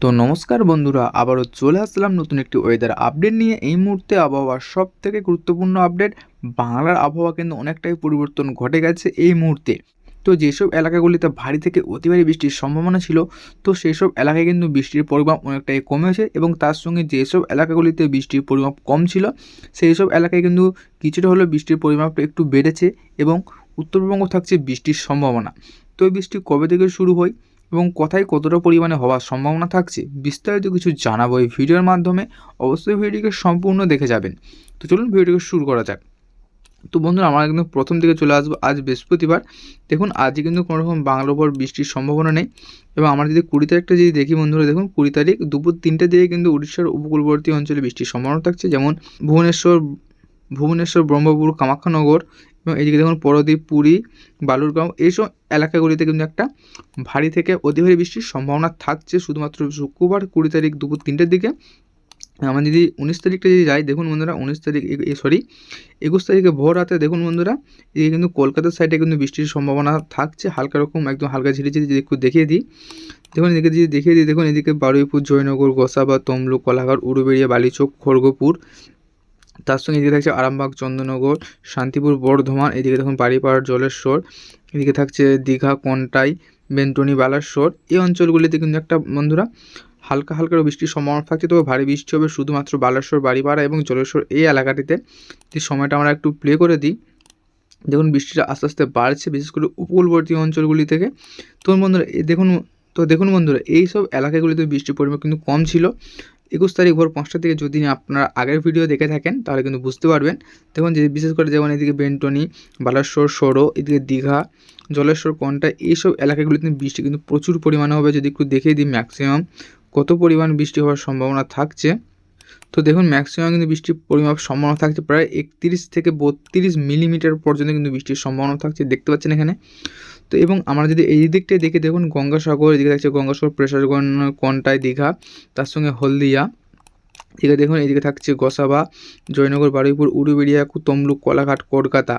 তো নমস্কার বন্ধুরা, আবারও চলে আসলাম নতুন একটি ওয়েদার আপডেট নিয়ে। এই মুহূর্তে আবহাওয়ার সব থেকে গুরুত্বপূর্ণ আপডেট, বাংলার আবহাওয়া কিন্তু অনেকটাই পরিবর্তন ঘটে গেছে এই মুহূর্তে। তো যেসব এলাকাগুলিতে ভারী থেকে অতি ভারী বৃষ্টির সম্ভাবনা ছিল, তো সেই সব এলাকায় কিন্তু বৃষ্টির পরিমাণ অনেকটাই কমেছে, এবং তার সঙ্গে যেসব এলাকাগুলিতে বৃষ্টির পরিমাপ কম ছিল সেই সব এলাকায় কিন্তু কিছুটা হলেও বৃষ্টির পরিমাপটা একটু বেড়েছে, এবং উত্তরবঙ্গ থাকছে বৃষ্টির সম্ভাবনা। তো এই বৃষ্টি কবে থেকে শুরু হয় এবং কোথায় কতটা পরিমাণে হওয়ার সম্ভাবনা থাকছে বিস্তারিত কিছু জানাবো এই ভিডিওর মাধ্যমে। অবশ্যই ভিডিওটিকে সম্পূর্ণ দেখে যাবেন। তো চলুন ভিডিওটিকে শুরু করা যাক। তো বন্ধুরা, আমরা কিন্তু প্রথম দিকে চলে আসবো আজ বৃহস্পতিবার। দেখুন, আজকে কিন্তু কোনো রকম বাংলার উপর বৃষ্টির সম্ভাবনা নেই। এবং আমরা যদি 20 তারিখটা যদি দেখি বন্ধুরা, দেখুন 20 তারিখ দুপুর 3টের দিকে কিন্তু উড়িষ্যার উপকূলবর্তী অঞ্চলে বৃষ্টির সম্ভাবনা থাকছে, যেমন ভুবনেশ্বর, ব্রহ্মপুর, কামাখ্যানগর, এবং এইদিকে দেখুন পরদ্বীপ, পুরী, বালুরগাঁও, এইসব এলাকাগুলিতে কিন্তু একটা ভারী থেকে অতি ভারী বৃষ্টির সম্ভাবনা থাকছে শুধুমাত্র শুক্রবার 20 তারিখ দুপুর 3টের দিকে। আমরা যদি 19 তারিখটা যদি যাই, দেখুন বন্ধুরা 19 তারিখ 21 তারিখে ভোর রাতে দেখুন বন্ধুরা, এদিকে কিন্তু কলকাতার সাইডে কিন্তু বৃষ্টির সম্ভাবনা থাকছে হালকা রকম, একদম হালকা ঝিরিঝিরি। যদি একটু দেখিয়ে দিই, দেখুন এদিকে যদি দেখিয়ে দিই, দেখুন এদিকে বারুইপুর, জয়নগর, গোসাবা, তমলুক, কোলাঘাট, উলুবেড়িয়া, বালিচক, খড়গপুর, তার সঙ্গে এদিকে থাকছে আরামবাগ, চন্দননগর, শান্তিপুর, বর্ধমান, এদিকে দেখুন বাড়িপাড়, জলেশ্বর, এদিকে থাকছে দীঘা, কন্টাই, বেন্টনি, বালাশ্বর। এই অঞ্চলগুলিতে কিন্তু একটা বন্ধুরা হালকা হালকা বৃষ্টির সম্ভাবনা থাকছে, তবে ভারী বৃষ্টি হবে শুধুমাত্র বালাশ্বর, বাড়িপাড়া এবং জলেশ্বর এই এলাকাটিতে। যে সময়টা আমরা একটু প্লে করে দিই, দেখুন বৃষ্টিটা আস্তে আস্তে বাড়ছে, বিশেষ করে উপকূলবর্তী অঞ্চলগুলি থেকে। তো বন্ধুরা দেখুন বন্ধুরা, এই সব এলাকাগুলিতে বৃষ্টির পরিমাণ কিন্তু কম ছিল। 21 তারিখ ভোর 5টার দিকে যদি আপনারা আগের ভিডিও দেখে থাকেন তাহলে কিন্তু বুঝতে পারবেন। দেখুন যে বিশেষ করে যেমন এদিকে বেন্টনি, বালাশ্বর, সরো, এদিকে দীঘা, জলেশ্বর, কন্টা, এইসব এলাকাগুলিতে বৃষ্টি কিন্তু প্রচুর পরিমাণে হবে। যদি একটু দেখিয়ে দিই ম্যাক্সিমাম কত পরিমাণ বৃষ্টি হওয়ার সম্ভাবনা থাকছে, তো দেখুন ম্যাক্সিমাম কিন্তু বৃষ্টির পরিমাপ সম্ভাবনা থাকছে প্রায় 31 থেকে 32 মিলিমিটার পর্যন্ত কিন্তু বৃষ্টির সম্ভাবনা থাকছে, দেখতে পাচ্ছেন এখানে। তো এবং আমরা যদি এই দিকটায় দেখি, দেখুন গঙ্গাসাগর, এদিকে থাকছে গঙ্গাসাগর, প্রেসারগঞ্জ, কন্টাই, দীঘা, তার সঙ্গে হলদিয়া, এদিকে দেখুন এদিকে থাকছে গোসাবা, জয়নগর, বারুইপুর, উলুবেড়িয়া, তমলুক, কোলাঘাট, কলকাতা।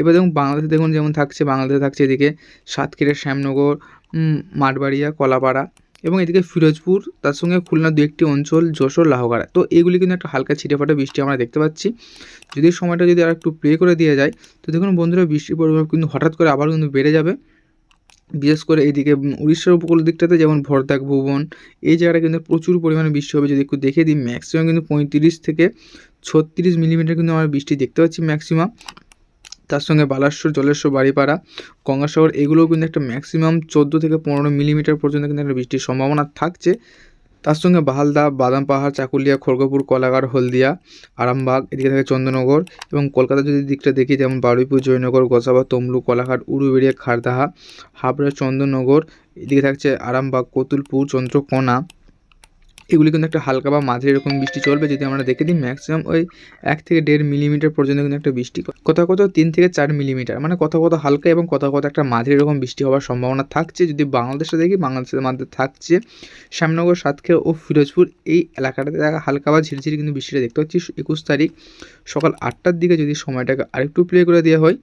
এবার দেখুন বাংলাদেশে দেখুন যেমন থাকছে, বাংলাদেশে থাকছে এদিকে সাতক্ষীরা, শ্যামনগর, মাঠবাড়িয়া, কলাপাড়া, এবং এদিকে ফিরোজপুর, তার সঙ্গে খুলনা দু একটি অঞ্চল, যশোর, লাহগাড়া। তো এইগুলি কিন্তু একটা হালকা ছিটেফাটা বৃষ্টি আমরা দেখতে পাচ্ছি। যদি সময়টা যদি আর একটু প্লে করে দেওয়া যায়, তো দেখুন বন্ধুরা বৃষ্টির পরিমাণ কিন্তু হঠাৎ করে আবার কিন্তু বেড়ে যাবে। বিশেষ করে এইদিকে উড়িষ্যার উপকূল দিকটাতে যেমন ভরদাক, ভুবন, এই জায়গাটা কিন্তু প্রচুর পরিমাণে বৃষ্টি হবে। যদি একটু দেখিয়ে দিই, ম্যাক্সিমাম কিন্তু 35 থেকে 36 মিলিমিটার কিন্তু আমরা বৃষ্টি দেখতে পাচ্ছি ম্যাক্সিমাম। তার সঙ্গে বালাশ্বর, জলেশ্বর, বাড়িপাড়া, গঙ্গাসাগর, এগুলোও কিন্তু একটা ম্যাক্সিমাম 14 থেকে 15 মিলিমিটার পর্যন্ত কিন্তু একটা বৃষ্টির সম্ভাবনা থাকছে। তার সঙ্গে বাহালদা, বাদাম পাহাড়, চাকুলিয়া, খড়গপুর, কোলাঘাট, হলদিয়া, আরামবাগ, এদিকে থাকে চন্দননগর, এবং কলকাতা যদি দিকটা দেখি, যেমন বারুইপুর, জয়নগর, গোসাবা, তমলুক, কোলাঘাট, উলুবেড়িয়া, খারদাহা, হাবড়া, চন্দননগর, এদিকে থাকছে আরামবাগ, কতুলপুর, চন্দ্রকোনা, এগুলি কিন্তু একটা হালকা বা মাঝারি এরকম বৃষ্টি চলবে। যদি আমরা দেখে দিই ম্যাক্সিমাম ওই 1 থেকে 1.5 মিলিমিটার পর্যন্ত কিন্তু একটা বৃষ্টি, কোথাও 3 থেকে 4 মিলিমিটার, মানে কোথাও হালকা এবং কোথাও একটা মাঝারি এরকম বৃষ্টি হওয়ার সম্ভাবনা থাকছে। যদি বাংলাদেশে দেখি, বাংলাদেশের মধ্যে থাকছে শ্যামনগর, সাতক্ষীরা ও ফিরোজপুর, এই এলাকাটাতে হালকা বা ঝিরঝিরি কিন্তু বৃষ্টিটা দেখতে পাচ্ছি। 21 তারিখ সকাল 8টার দিকে যদি সময়টাকে আরেকটু প্লে করে দেওয়া হয়,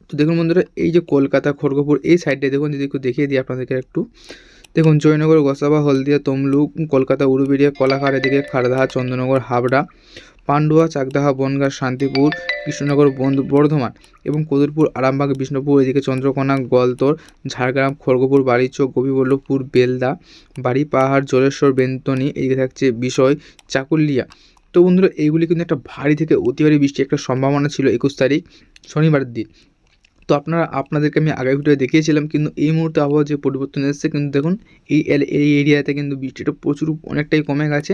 তো দেখুন বন্ধুরা এই যে কলকাতা, খড়গপুর এই সাইডে দেখুন, যদি একটু দেখিয়ে দিই আপনাদেরকে একটু, দেখুন জয়নগর, গোসাবা, হলদিয়া, তমলুক, কলকাতা, উলুবেড়িয়া, কোলাঘাট, এদিকে খারদাহা, চন্দননগর, হাবড়া, পান্ডুয়া, চাকদাহা, বনগাঁ, শান্তিপুর, কৃষ্ণনগর, বর্ধমান, এবং কতুলপুর, আরামবাগ, বিষ্ণুপুর, এদিকে চন্দ্রকোনা, গলতর, ঝাড়গ্রাম, খড়গপুর, বাড়িচক, গোপীবল্লভপুর, বেলদা, বাড়িপাহাড়, জলেশ্বর, বেন্তনি, এদিকে থাকছে বিষয়, চাকুলিয়া। তো বন্ধুরা এইগুলি কিন্তু একটা ভারী থেকে অতি ভারী বৃষ্টি একটা সম্ভাবনা ছিল 21 তারিখ শনিবারের দিন। তো আপনাদেরকে আমি আগের ভিডিও দেখিয়েছিলাম, কিন্তু এই মুহূর্তে আবহাওয়া যে পরিবর্তন এসেছে, কিন্তু দেখুন এই এরিয়াতে কিন্তু বৃষ্টিটা প্রচুর অনেকটাই কমে গেছে।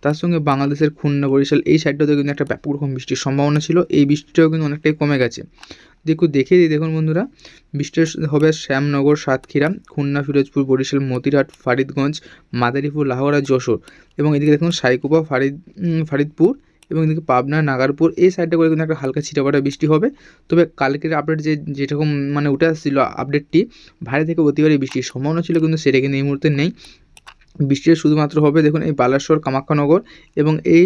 তার সঙ্গে বাংলাদেশের খুলনা, বরিশাল এই সাইডটাতেও কিন্তু একটা ব্যাপক রকম বৃষ্টির সম্ভাবনা ছিল, এই বৃষ্টিটাও কিন্তু অনেকটাই কমে গেছে। দেখিয়ে দিই, দেখুন বন্ধুরা বৃষ্টি হবে শ্যামনগর, সাতক্ষীরা, খুলনা, ফিরোজপুর, বরিশাল, মতিরহাট, ফরিদগঞ্জ, মাদারীপুর, লাহোরা, যশোর, এবং এদিকে দেখুন সাইকুপা, ফরিদপুর, এবং এদিকে পাবনা, নাগারপুর এই সাইডটা করে কিন্তু একটা হালকা ছিটাফাটা বৃষ্টি হবে। তবে কালকের আপডেট যেরকম মানে উঠে আসছিল আপডেটটি, ভারী থেকে অতি ভারী বৃষ্টির সম্ভাবনা ছিল, কিন্তু সেটা কিন্তু এই মুহূর্তে নেই। বৃষ্টিটা শুধুমাত্র হবে দেখুন এই বালাশ্বর, কামাখ্যানগর এবং এই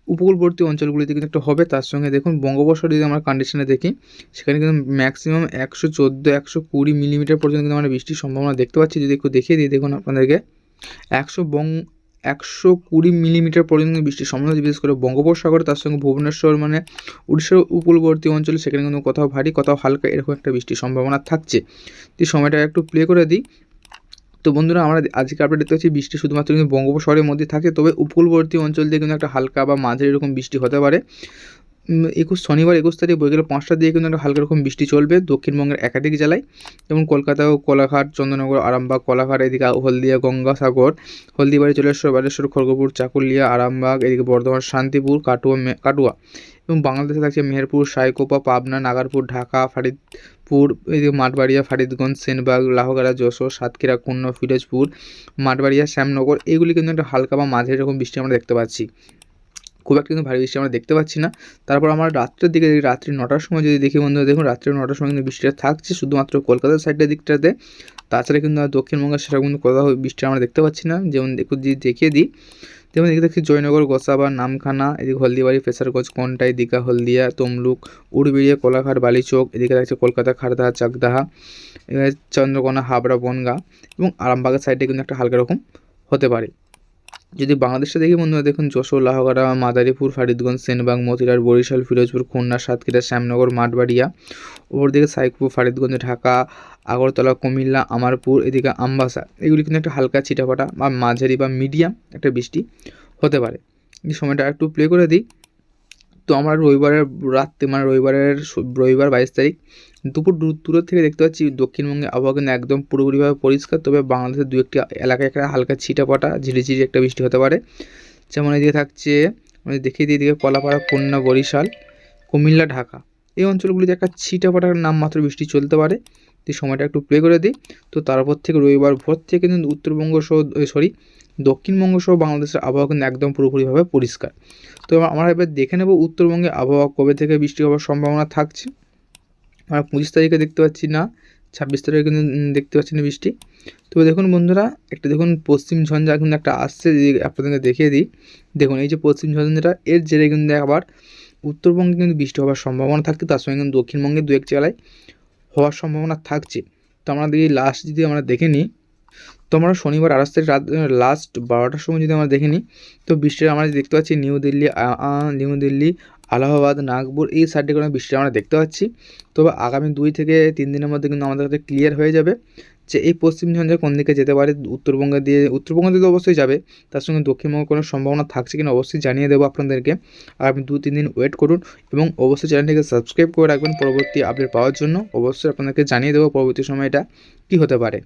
উপকূলবর্তী অঞ্চলগুলিতে কিন্তু একটা হবে। তার সঙ্গে দেখুন বঙ্গোপসাগর যদি আমরা কন্ডিশনে দেখি, সেখানে কিন্তু ম্যাক্সিমাম 114-120 মিলিমিটার পর্যন্ত কিন্তু আমরা বৃষ্টির সম্ভাবনা দেখতে পাচ্ছি। যদি একটু দেখিয়ে দিই, দেখুন আপনাদেরকে 120 মিলিমিটার পর্যন্ত বৃষ্টির সম্ভাবনা আছে, বিশেষ করে বঙ্গোপসাগরে, তার সঙ্গে ভুবনেশ্বর মানে উড়িষ্যার উপকূলবর্তী অঞ্চলে, সেখানে কিন্তু কোথাও ভারী কোথাও হালকা এরকম একটা বৃষ্টির সম্ভাবনা থাকছে। তো সময়টা একটু প্লে করে দিই। তো বন্ধুরা, আমরা আজকে আপডেট দেখতে পাচ্ছি বৃষ্টি শুধুমাত্র কিন্তু বঙ্গোপসাগরের মধ্যে থাকে, তবে উপকূলবর্তী অঞ্চল দিয়ে কিন্তু একটা হালকা বা মাঝারি এরকম বৃষ্টি হতে পারে। শনিবার 21 তারিখ বিকেল 5টার দিকে কিন্তু একটা হালকা রকম বৃষ্টি চলবে দক্ষিণবঙ্গের একাধিক জেলায়, যেমন কলকাতাও কোলাঘাট, চন্দননগর, আরামবাগ, কোলাঘাট, এদিকে হলদিয়া, গঙ্গাসাগর, হলদিবাড়ি, বালেশ্বর, খড়গপুর, চাকুলিয়া, আরামবাগ, এদিকে বর্ধমান, শান্তিপুর, কাটুয়া এবং বাংলাদেশে থাকছে মেহেরপুর, সাইকোপা, পাবনা, নাগারপুর, ঢাকা, ফরিদপুর, এদিকে মাঠবাড়িয়া, ফরিদগঞ্জ, সেনবাগ, লাহগাড়া, যশোর, সাতক্ষীরা, খুলনা, ফিরোজপুর, মাঠবাড়িয়া, শ্যামনগর, এগুলি কিন্তু একটা হালকা বা মাঝারি রকম বৃষ্টি আমরা দেখতে পাচ্ছি। খুব একটা কিন্তু ভারী বৃষ্টি আমরা দেখতে পাচ্ছি না। তারপর আমরা রাত্রের দিকে রাত্রি 9টার সময় যদি দেখি বন্ধুরা, দেখুন রাত্রি 9টার সময় কিন্তু বৃষ্টিটা থাকছে শুধুমাত্র কলকাতার সাইডের দিকটাতে। তাছাড়া কিন্তু দক্ষিণবঙ্গের সেটা কিন্তু কোথাও বৃষ্টি আমরা দেখতে পাচ্ছি না। যেমন দেখিয়ে দিই, যেমন এদিকে দেখছি জয়নগর, গোসাবা, নামখানা, এদিকে হলদিবাড়ি, ফেসারগঞ্জ, কন্টাই, দীঘা, হলদিয়া, তমলুক, উড়বেড়িয়া, কোলাঘাট, বালিচক, এদিকে থাকছে কলকাতা, খারদাহা, চাকদাহা, চন্দ্রকোনা, হাবড়া, বনগাঁ এবং আরামবাগের সাইডে কিন্তু একটা হালকা রকম হতে পারে। যদি বাংলাদেশে দেখি বন্ধুরা, দেখুন যশোর, লাহগাড়া, মাদারীপুর, ফরিদগঞ্জ, সেনবাগ, মতিরাট, বরিশাল, ফিরোজপুর, খুলনা, সাতক্ষীরা, শ্যামনগর, মাঠবাড়িয়া, ওপর দিকে সাইকপুর, ফরিদগঞ্জ, ঢাকা, আগরতলা, কুমিল্লা, আমারপুর, এদিকে আমবাসা, এগুলি কিন্তু একটা হালকা ছিটাফাটা বা মাঝারি বা মিডিয়াম একটা বৃষ্টি হতে পারে। এই সময়টা একটু প্লে করে দিই। তো আমরা রবিবারের রাত্রে মানে রবিবার 22 তারিখ দুপুর দূরের থেকে দেখতে পাচ্ছি দক্ষিণবঙ্গে আবহাওয়া কিন্তু একদম পুরোপুরিভাবে পরিষ্কার, তবে বাংলাদেশের দু একটি এলাকায় একটা হালকা ছিটাপাটা ঝিরিঝিরি একটা বৃষ্টি হতে পারে। যেমন এদিকে থাকছে, দেখিয়ে দিই, এদিকে কলাপাড়া, খুলনা, বরিশাল, কুমিল্লা, ঢাকা, এই অঞ্চলগুলিতে একটা ছিটাপাটার নামমাত্র বৃষ্টি চলতে পারে। তো সময়টা একটু প্লে করে দিই। তো তারপর থেকে রবিবার ভোর থেকে কিন্তু দক্ষিণবঙ্গ সহ বাংলাদেশের আবহাওয়া কিন্তু একদম পুরোপুরিভাবে পরিষ্কার। তো আমরা এবার দেখে নেব উত্তরবঙ্গে আবহাওয়া কবে থেকে বৃষ্টি হওয়ার সম্ভাবনা থাকছে। আমরা 25 তারিখে দেখতে পাচ্ছি না, 26 তারিখে কিন্তু দেখতে পাচ্ছি না বৃষ্টি। তবে দেখুন বন্ধুরা, একটা দেখুন পশ্চিম ঝঞ্ঝা কিন্তু একটা আসছে, আপনাদেরকে দেখিয়ে দিই। দেখুন এই যে পশ্চিম ঝঞ্ঝাটা, এর জেরে কিন্তু আবার উত্তরবঙ্গে কিন্তু বৃষ্টি হওয়ার সম্ভাবনা থাকছে, তার সঙ্গে কিন্তু দক্ষিণবঙ্গে দু এক জেলায় হওয়ার সম্ভাবনা থাকছে। তো আমরা যদি আমরা দেখে নিই, তো আমরা শনিবার 28 তারিখ লাস্ট 12টার সময় যদি আমরা দেখে নিই, তো বৃষ্টিটা আমরা দেখতে পাচ্ছি নিউ দিল্লি, আলাহাবাদ, নাগপুর, এই সাইডে কোনো বৃষ্টি আমরা দেখতে পাচ্ছি। তবে আগামী 2 থেকে 3 দিনের মধ্যে কিন্তু আমাদের কাছে ক্লিয়ার হয়ে যাবে যে এই পশ্চিম ঝঞ্ঝা কোন দিকে যেতে পারে। উত্তরবঙ্গ দিয়ে তো অবশ্যই যাবে, তার সঙ্গে দক্ষিণবঙ্গে কোনো সম্ভাবনা থাকছে কিনা অবশ্যই জানিয়ে দেবো আপনাদেরকে। আগামী 2-3 দিন ওয়েট করুন এবং অবশ্যই চ্যানেলটিকে সাবস্ক্রাইব করে রাখবেন পরবর্তী আপডেট পাওয়ার জন্য। অবশ্যই আপনাদেরকে জানিয়ে দেবো পরবর্তী সময়টা কী হতে পারে।